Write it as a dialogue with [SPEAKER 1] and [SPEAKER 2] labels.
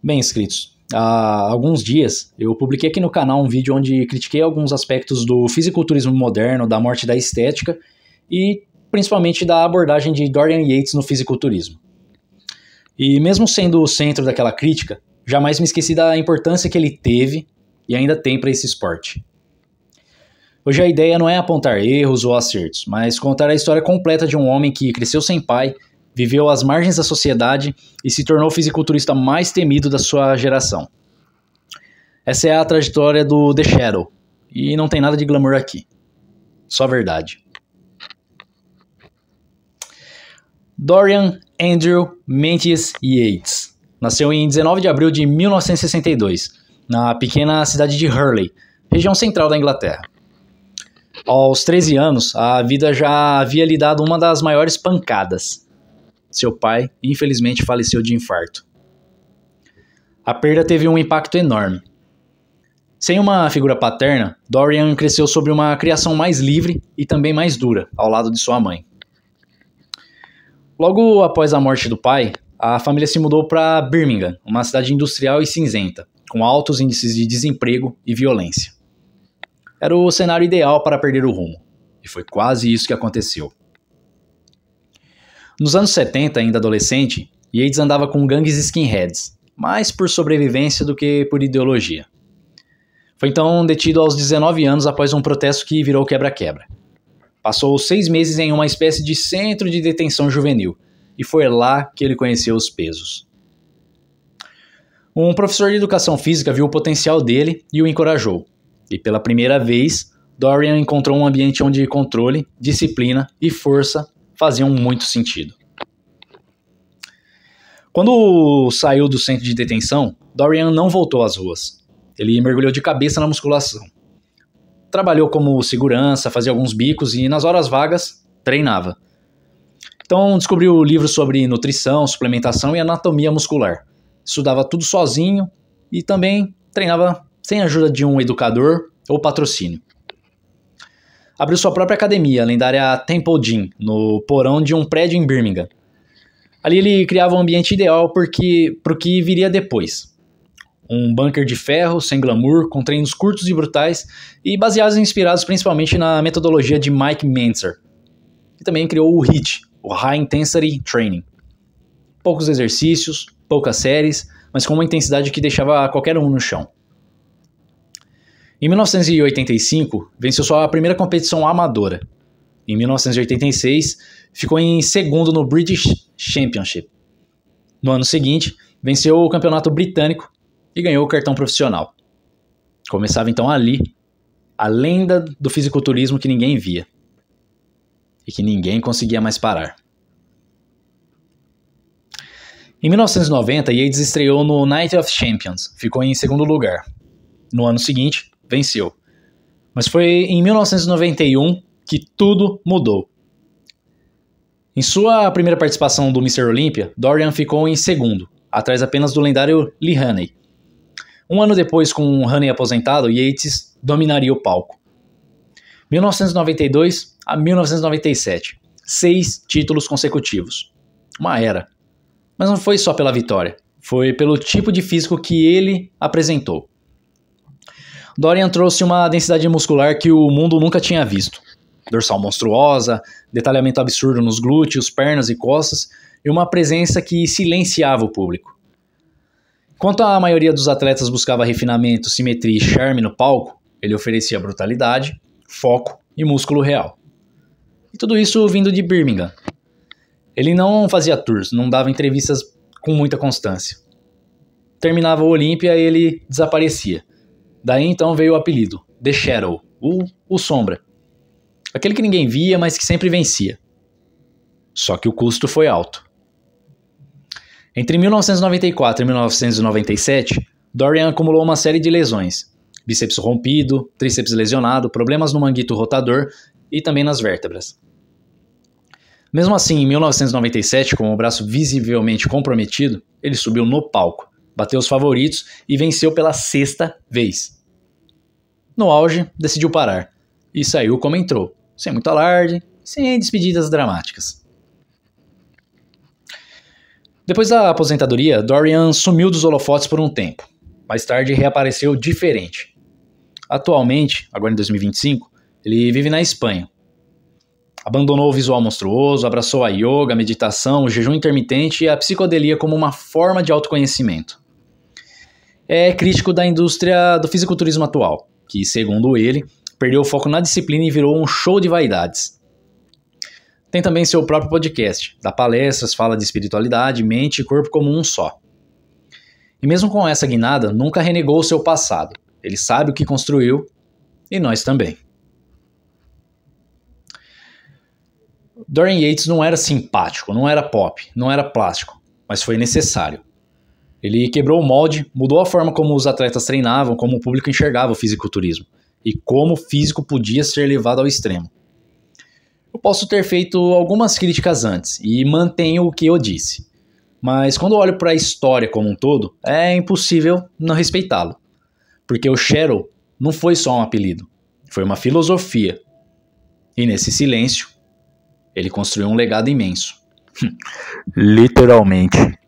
[SPEAKER 1] Bem, inscritos, há alguns dias eu publiquei aqui no canal um vídeo onde critiquei alguns aspectos do fisiculturismo moderno, da morte da estética e principalmente da abordagem de Dorian Yates no fisiculturismo. E mesmo sendo o centro daquela crítica, jamais me esqueci da importância que ele teve e ainda tem para esse esporte. Hoje a ideia não é apontar erros ou acertos, mas contar a história completa de um homem que cresceu sem pai, viveu às margens da sociedade e se tornou o fisiculturista mais temido da sua geração. Essa é a trajetória do The Shadow, e não tem nada de glamour aqui. Só verdade. Dorian Andrew Menzies Yates nasceu em 19 de abril de 1962, na pequena cidade de Hurley, região central da Inglaterra. Aos 13 anos, a vida já havia lhe dado uma das maiores pancadas. Seu pai, infelizmente, faleceu de infarto. A perda teve um impacto enorme. Sem uma figura paterna, Dorian cresceu sob uma criação mais livre e também mais dura, ao lado de sua mãe. Logo após a morte do pai, a família se mudou para Birmingham, uma cidade industrial e cinzenta, com altos índices de desemprego e violência. Era o cenário ideal para perder o rumo, e foi quase isso que aconteceu. Nos anos 70, ainda adolescente, Yates andava com gangues skinheads, mais por sobrevivência do que por ideologia. Foi então detido aos 19 anos após um protesto que virou quebra-quebra. Passou 6 meses em uma espécie de centro de detenção juvenil, e foi lá que ele conheceu os pesos. Um professor de educação física viu o potencial dele e o encorajou, e pela primeira vez, Dorian encontrou um ambiente onde controle, disciplina e força faziam muito sentido. Quando saiu do centro de detenção, Dorian não voltou às ruas. Ele mergulhou de cabeça na musculação. Trabalhou como segurança, fazia alguns bicos e, nas horas vagas, treinava. Então descobriu livros sobre nutrição, suplementação e anatomia muscular. Estudava tudo sozinho e também treinava sem a ajuda de um educador ou patrocínio. Abriu sua própria academia, a lendária Temple Gym, no porão de um prédio em Birmingham. Ali ele criava um ambiente ideal para o que viria depois. Um bunker de ferro, sem glamour, com treinos curtos e brutais, e baseados e inspirados principalmente na metodologia de Mike Mentzer, que também criou o HIIT, o High Intensity Training. Poucos exercícios, poucas séries, mas com uma intensidade que deixava qualquer um no chão. Em 1985, venceu sua primeira competição amadora. Em 1986, ficou em segundo no British Championship. No ano seguinte, venceu o campeonato britânico e ganhou o cartão profissional. Começava então ali a lenda do fisiculturismo que ninguém via e que ninguém conseguia mais parar. Em 1990, Yates estreou no Night of Champions, ficou em segundo lugar. No ano seguinte, venceu. Mas foi em 1991 que tudo mudou. Em sua primeira participação do Mr. Olympia, Dorian ficou em segundo, atrás apenas do lendário Lee Haney. Um ano depois, com Haney aposentado, Yates dominaria o palco. 1992 a 1997, 6 títulos consecutivos. Uma era. Mas não foi só pela vitória, foi pelo tipo de físico que ele apresentou. Dorian trouxe uma densidade muscular que o mundo nunca tinha visto. Dorsal monstruosa, detalhamento absurdo nos glúteos, pernas e costas, e uma presença que silenciava o público. Enquanto a maioria dos atletas buscava refinamento, simetria e charme no palco, ele oferecia brutalidade, foco e músculo real. E tudo isso vindo de Birmingham. Ele não fazia tours, não dava entrevistas com muita constância. Terminava o Olympia e ele desaparecia. Daí então veio o apelido, The Shadow, o Sombra. Aquele que ninguém via, mas que sempre vencia. Só que o custo foi alto. Entre 1994 e 1997, Dorian acumulou uma série de lesões. Bíceps rompido, tríceps lesionado, problemas no manguito rotador e também nas vértebras. Mesmo assim, em 1997, com o braço visivelmente comprometido, ele subiu no palco, bateu os favoritos e venceu pela 6ª vez. No auge, decidiu parar e saiu como entrou, sem muito alarde, sem despedidas dramáticas. Depois da aposentadoria, Dorian sumiu dos holofotes por um tempo. Mais tarde reapareceu diferente. Atualmente, agora em 2025, ele vive na Espanha. Abandonou o visual monstruoso, abraçou a yoga, a meditação, o jejum intermitente e a psicodelia como uma forma de autoconhecimento. É crítico da indústria do fisiculturismo atual, que, segundo ele, perdeu o foco na disciplina e virou um show de vaidades. Tem também seu próprio podcast, dá palestras, fala de espiritualidade, mente e corpo como um só. E mesmo com essa guinada, nunca renegou o seu passado. Ele sabe o que construiu e nós também. Dorian Yates não era simpático, não era pop, não era plástico, mas foi necessário. Ele quebrou o molde, mudou a forma como os atletas treinavam, como o público enxergava o fisiculturismo e como o físico podia ser levado ao extremo. Eu posso ter feito algumas críticas antes e mantenho o que eu disse, mas quando olho para a história como um todo, é impossível não respeitá-lo, porque o Shadow não foi só um apelido, foi uma filosofia, e nesse silêncio, ele construiu um legado imenso. Literalmente.